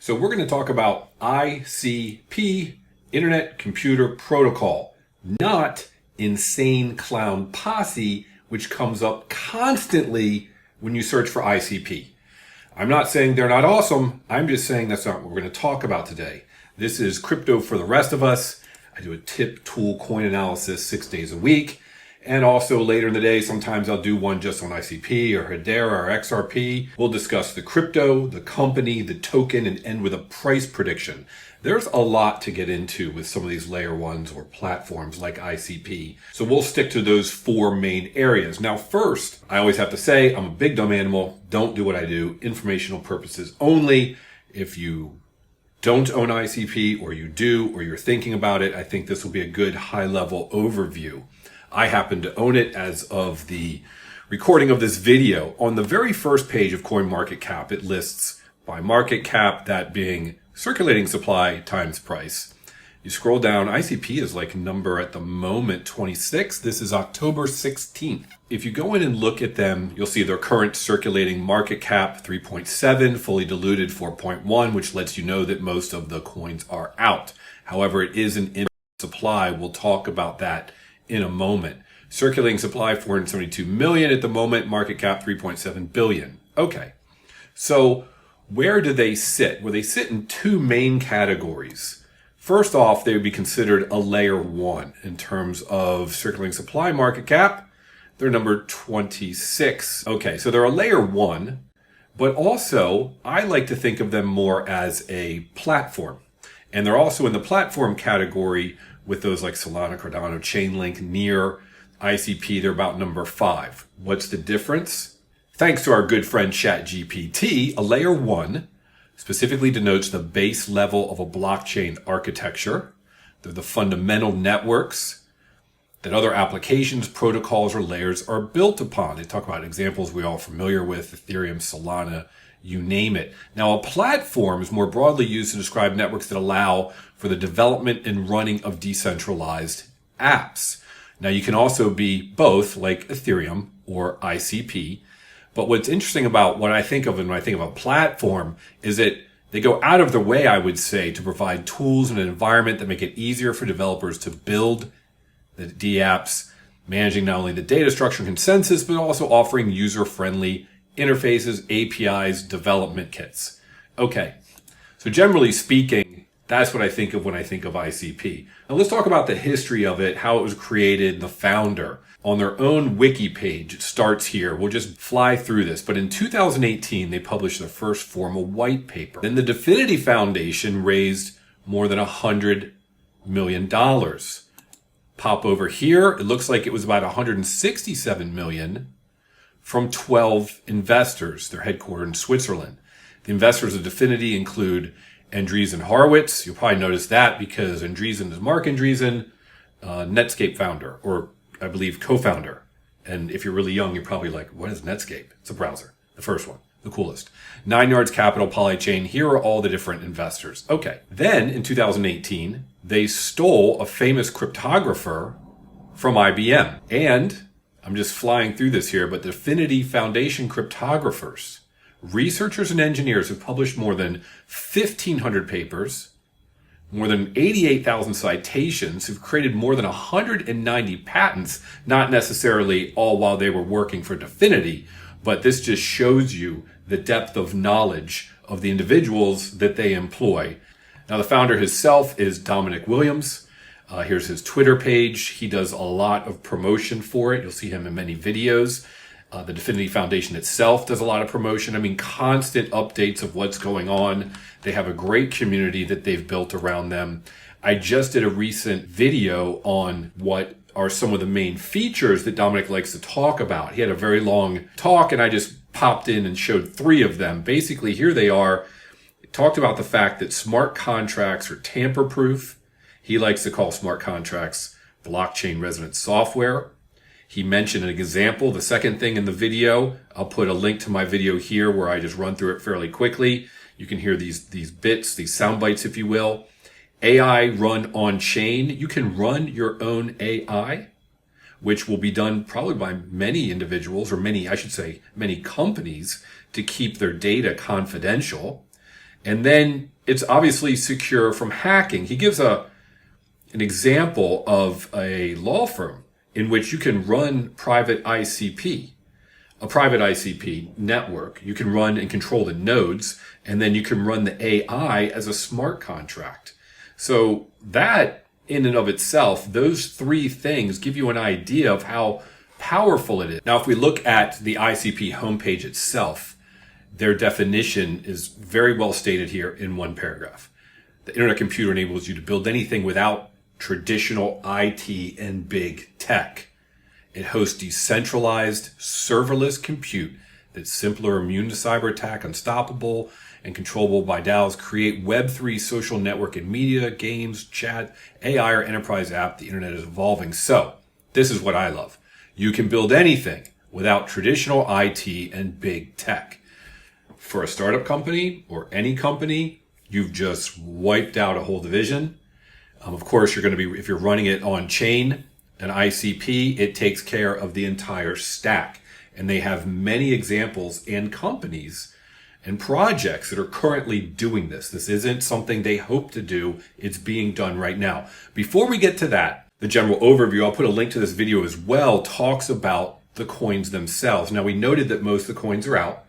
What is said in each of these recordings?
So we're going to talk about ICP Internet Computer Protocol, not Insane Clown Posse, which comes up constantly when you search for ICP. I'm not saying they're not awesome. I'm just saying that's not what we're going to talk about today. This is crypto for the rest of us. I do a tip, tool, coin analysis 6 days a week. And also later in the day, sometimes I'll do one just on ICP or Hedera or XRP. We'll discuss the crypto, the company, the token, and end with a price prediction. There's a lot to get into with some of these layer ones or platforms like ICP. So we'll stick to those four main areas. Now, first, I always have to say, I'm a big dumb animal. Don't do what I do. Informational purposes only. If you don't own ICP, or you do, or you're thinking about it, I think this will be a good high-level overview. I happen to own it as of the recording of this video. On the very first page of CoinMarketCap, it lists by market cap, that being circulating supply times price. You scroll down, ICP is like number at the moment 26. This is October 16th. If you go in and look at them, you'll see their current circulating market cap 3.7, fully diluted 4.1, which lets you know that most of the coins are out. However, it is an infinite supply. We'll talk about that in a moment. Circulating supply 472 million at the moment, market cap 3.7 billion. Okay, so where do they sit? Well, they sit in two main categories. First off, they would be considered a layer one in terms of circulating supply market cap. They're number 26. Okay, so they're a layer one, but also I like to think of them more as a platform. And they're also in the platform category with those like Solana, Cardano, Chainlink, Near, ICP. They're about number 5. What's the difference? Thanks to our good friend ChatGPT, a layer one specifically denotes the base level of a blockchain architecture. They're the fundamental networks that other applications, protocols, or layers are built upon. They talk about examples we're all familiar with, Ethereum, Solana, you name it. Now, a platform is more broadly used to describe networks that allow for the development and running of decentralized apps. Now, you can also be both, like Ethereum or ICP. But what's interesting about what I think of when I think of a platform is that they go out of their way, I would say, to provide tools and an environment that make it easier for developers to build the dApps, managing not only the data structure and consensus, but also offering user-friendly interfaces, APIs, development kits. Okay, so generally speaking, that's what I think of when I think of ICP. Now let's talk about the history of it, how it was created, the founder. On their own wiki page, it starts here. We'll just fly through this. But in 2018, they published their first formal white paper. Then the Dfinity Foundation raised more than $100 million. Pop over here, it looks like it was about $167 million from 12 investors. They're headquartered in Switzerland. The investors of Dfinity include Andreessen Horowitz. You'll probably notice that because Andreessen is Mark Andreessen, Netscape founder, or I believe co-founder. And if you're really young, you're probably like, what is Netscape? It's a browser. The first one, the coolest. 9 Yards Capital, Polychain. Here are all the different investors. Okay. Then in 2018, they stole a famous cryptographer from IBM. And I'm just flying through this here, but the Dfinity Foundation cryptographers, researchers and engineers have published more than 1,500 papers, more than 88,000 citations, who've created more than 190 patents, not necessarily all while they were working for Dfinity, but this just shows you the depth of knowledge of the individuals that they employ. Now, the founder himself is Dominic Williams. Here's his Twitter page. He does a lot of promotion for it. You'll see him in many videos. The Dfinity Foundation itself does a lot of promotion. I mean, constant updates of what's going on. They have a great community that they've built around them. I just did a recent video on what are some of the main features that Dominic likes to talk about. He had a very long talk, and I just popped in and showed 3 of them. Basically, here they are. He talked about the fact that smart contracts are tamper-proof. He likes to call smart contracts blockchain resident software. He mentioned an example. The second thing in the video, I'll put a link to my video here where I just run through it fairly quickly. You can hear these bits, these sound bites, if you will. AI run on chain. You can run your own AI, which will be done probably by many individuals, or many companies, to keep their data confidential. And then it's obviously secure from hacking. He gives an example of a law firm in which you can run private ICP, a private ICP network. You can run and control the nodes, and then you can run the AI as a smart contract. So that in and of itself, those three things give you an idea of how powerful it is. Now, if we look at the ICP homepage itself, their definition is very well stated here in one paragraph. The Internet Computer enables you to build anything without traditional IT and big tech. It hosts decentralized, serverless compute that's simpler, immune to cyber attack, unstoppable, and controllable by DAOs. Create Web3 social network and media, games, chat, AI, or enterprise app. The internet is evolving. So this is what I love. You can build anything without traditional IT and big tech. For a startup company or any company, you've just wiped out a whole division. Of course, you're going to be, if you're running it on chain, an ICP, it takes care of the entire stack. And they have many examples and companies and projects that are currently doing this. This isn't something they hope to do. It's being done right now. Before we get to that, the general overview, I'll put a link to this video as well, talks about the coins themselves. Now, we noted that most of the coins are out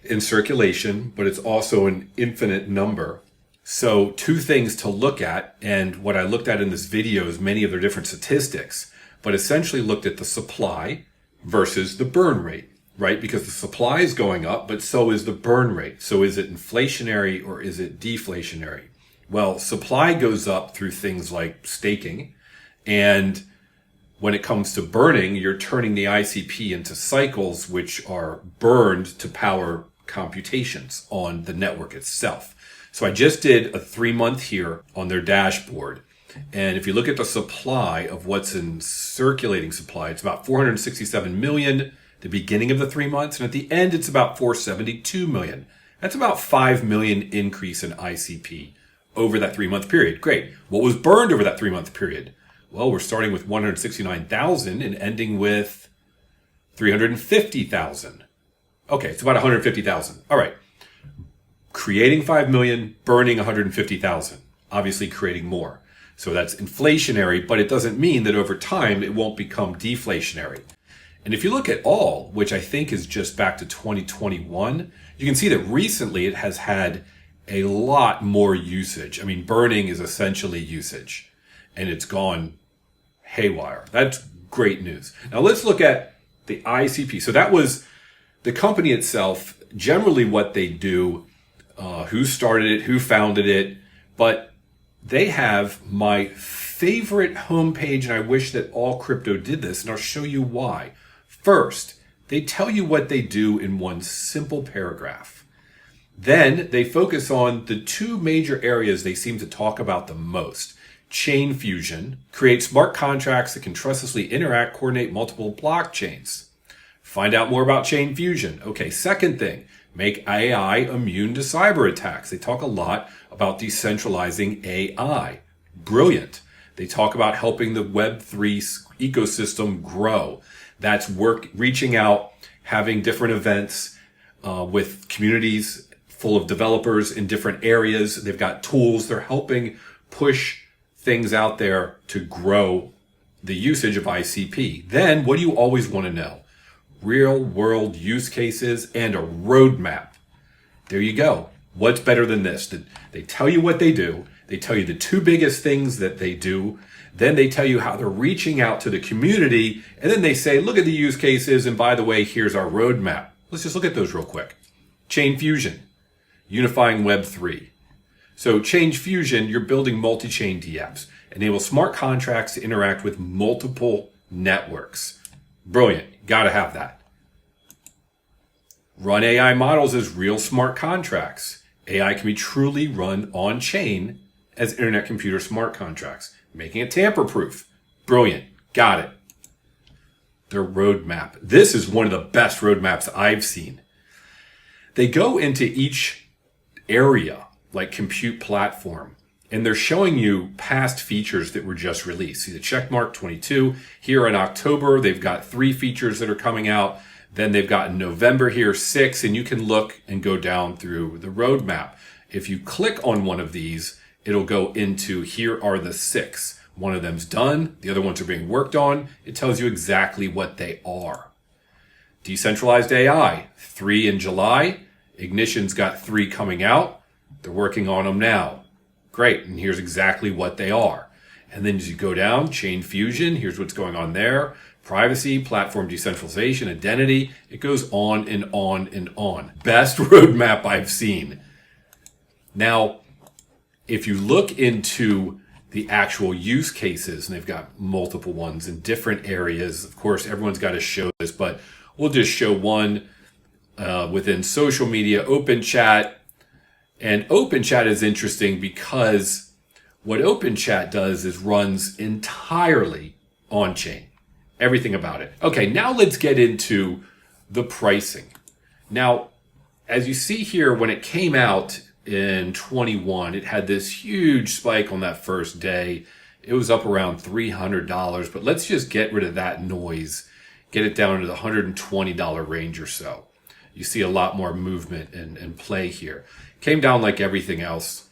in circulation, but it's also an infinite number. So two things to look at, and what I looked at in this video is many of their different statistics, but essentially looked at the supply versus the burn rate, right? Because the supply is going up, but so is the burn rate. So is it inflationary or is it deflationary? Well, supply goes up through things like staking, and when it comes to burning, you're turning the ICP into cycles which are burned to power computations on the network itself. So I just did a 3-month here on their dashboard. And if you look at the supply of what's in circulating supply, it's about 467 million at the beginning of the 3 months. And at the end, it's about 472 million. That's about 5 million increase in ICP over that 3-month period. Great. What was burned over that 3-month period? Well, we're starting with 169,000 and ending with 350,000. Okay, it's about 150,000. All right. Creating 5 million, burning 150,000. Obviously creating more. So that's inflationary, but it doesn't mean that over time it won't become deflationary. And if you look at all, which I think is just back to 2021, you can see that recently it has had a lot more usage. I mean, burning is essentially usage, and it's gone haywire. That's great news. Now let's look at the ICP. So that was the company itself, generally what they do, who started it, who founded it, but they have my favorite homepage, and I wish that all crypto did this, and I'll show you why. First, they tell you what they do in one simple paragraph. Then they focus on the two major areas they seem to talk about the most. Chain fusion, create smart contracts that can trustlessly interact, coordinate multiple blockchains. Find out more about chain fusion. Okay, second thing, make AI immune to cyber attacks. They talk a lot about decentralizing AI. Brilliant. They talk about helping the Web3 ecosystem grow. That's work, reaching out, having different events with communities full of developers in different areas. They've got tools. They're helping push things out there to grow the usage of ICP. Then what do you always want to know? Real world use cases and a roadmap. There you go. What's better than this? They tell you what they do. They tell you the two biggest things that they do. Then they tell you how they're reaching out to the community. And then they say, look at the use cases. And by the way, here's our roadmap. Let's just look at those real quick. Chain fusion, unifying Web3. So chain fusion, you're building multi-chain dApps. Enable smart contracts to interact with multiple networks. Brilliant. Got to have that. Run AI models as real smart contracts. AI can be truly run on chain as Internet Computer smart contracts, making it tamper-proof. Brilliant. Got it. Their roadmap. This is one of the best roadmaps I've seen. They go into each area, like compute platform, and they're showing you past features that were just released. See the checkmark 22. Here in October, they've got 3 features that are coming out. Then they've got in November here 6, and you can look and go down through the roadmap. If you click on one of these, it'll go into here are the 6. One of them's done. The other ones are being worked on. It tells you exactly what they are. Decentralized AI, 3 in July. Ignition's got 3 coming out. They're working on them now. Great. And here's exactly what they are. And then as you go down, chain fusion, here's what's going on there. Privacy, platform decentralization, identity. It goes on and on and on. Best roadmap I've seen. Now, if you look into the actual use cases, and they've got multiple ones in different areas. Of course, everyone's got to show this, but we'll just show one within social media, open chat. And open chat is interesting because what open chat does is runs entirely on chain. Everything about it. Okay, now let's get into the pricing. Now, as you see here, when it came out in 21, it had this huge spike on that first day. It was up around $300, but let's just get rid of that noise, get it down to the $120 range or so. You see a lot more movement and play here. Came down like everything else.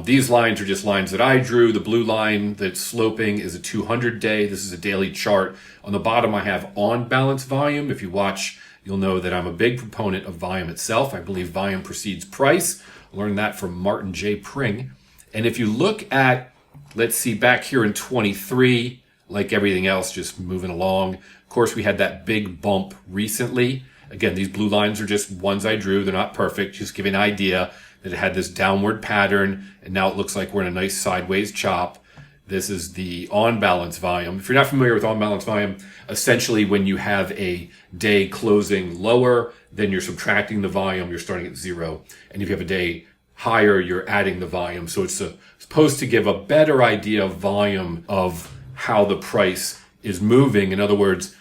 These lines are just lines that I drew. The blue line that's sloping is a 200-day. This is a daily chart. On the bottom, I have on-balance volume. If you watch, you'll know that I'm a big proponent of volume itself. I believe volume precedes price. Learned that from Martin J. Pring. And if you look at, let's see, back here in 23, like everything else, just moving along. Of course, we had that big bump recently. Again, these blue lines are just ones I drew. They're not perfect. Just give you an idea that it had this downward pattern, and now it looks like we're in a nice sideways chop. This is the on-balance volume. If you're not familiar with on-balance volume, essentially when you have a day closing lower, then you're subtracting the volume, you're starting at 0. And if you have a day higher, you're adding the volume. So it's supposed to give a better idea of volume of how the price is moving. In other words,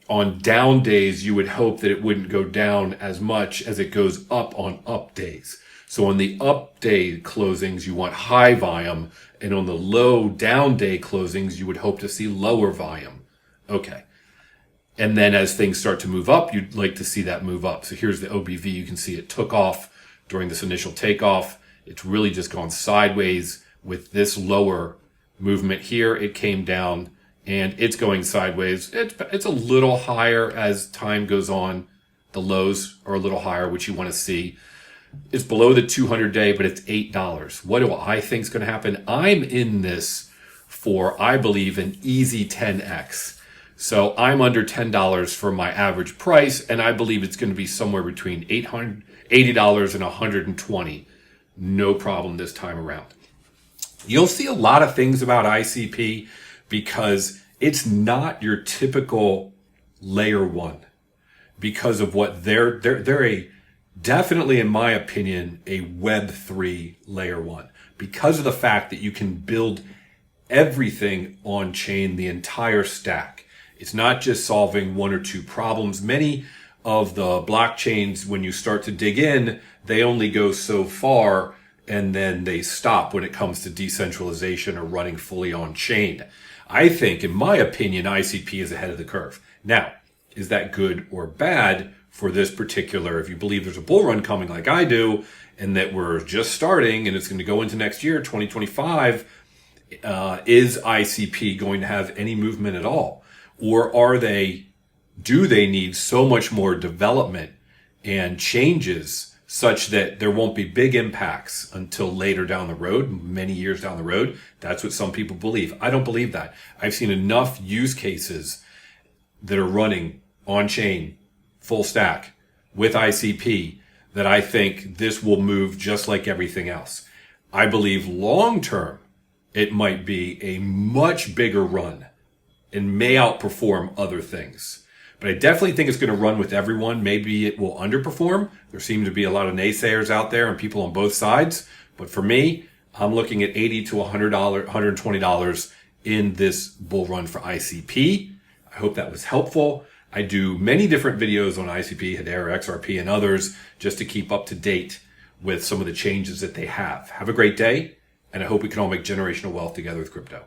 on down days, you would hope that it wouldn't go down as much as it goes up on up days. So on the up day closings, you want high volume. And on the low down day closings, you would hope to see lower volume. Okay. And then as things start to move up, you'd like to see that move up. So here's the OBV. You can see it took off during this initial takeoff. It's really just gone sideways with this lower movement here. It came down and it's going sideways. It's a little higher as time goes on. The lows are a little higher, which you want to see. It's below the 200-day, but it's $8. What do I think is going to happen? I'm in this for, I believe, an easy 10x. So I'm under $10 for my average price, and I believe it's going to be somewhere between $80 and $120. No problem this time around. You'll see a lot of things about ICP because it's not your typical layer one because of what they're a definitely, in my opinion, a Web3 layer one because of the fact that you can build everything on chain, the entire stack. It's not just solving one or two problems. Many of the blockchains, when you start to dig in, they only go so far and then they stop when it comes to decentralization or running fully on chain. I think, in my opinion, ICP is ahead of the curve. Now, is that good or bad for this particular, if you believe there's a bull run coming like I do, and that we're just starting and it's going to go into next year, 2025, is ICP going to have any movement at all? Or do they need so much more development and changes such that there won't be big impacts until later down the road, many years down the road? That's what some people believe. I don't believe that. I've seen enough use cases that are running on chain, full stack, with ICP, that I think this will move just like everything else. I believe long term, it might be a much bigger run and may outperform other things. But I definitely think it's going to run with everyone. Maybe it will underperform. There seem to be a lot of naysayers out there and people on both sides. But for me, I'm looking at $80 to $100, $120 in this bull run for ICP. I hope that was helpful. I do many different videos on ICP, Hedera, XRP, and others just to keep up to date with some of the changes that they have. Have a great day, and I hope we can all make generational wealth together with crypto.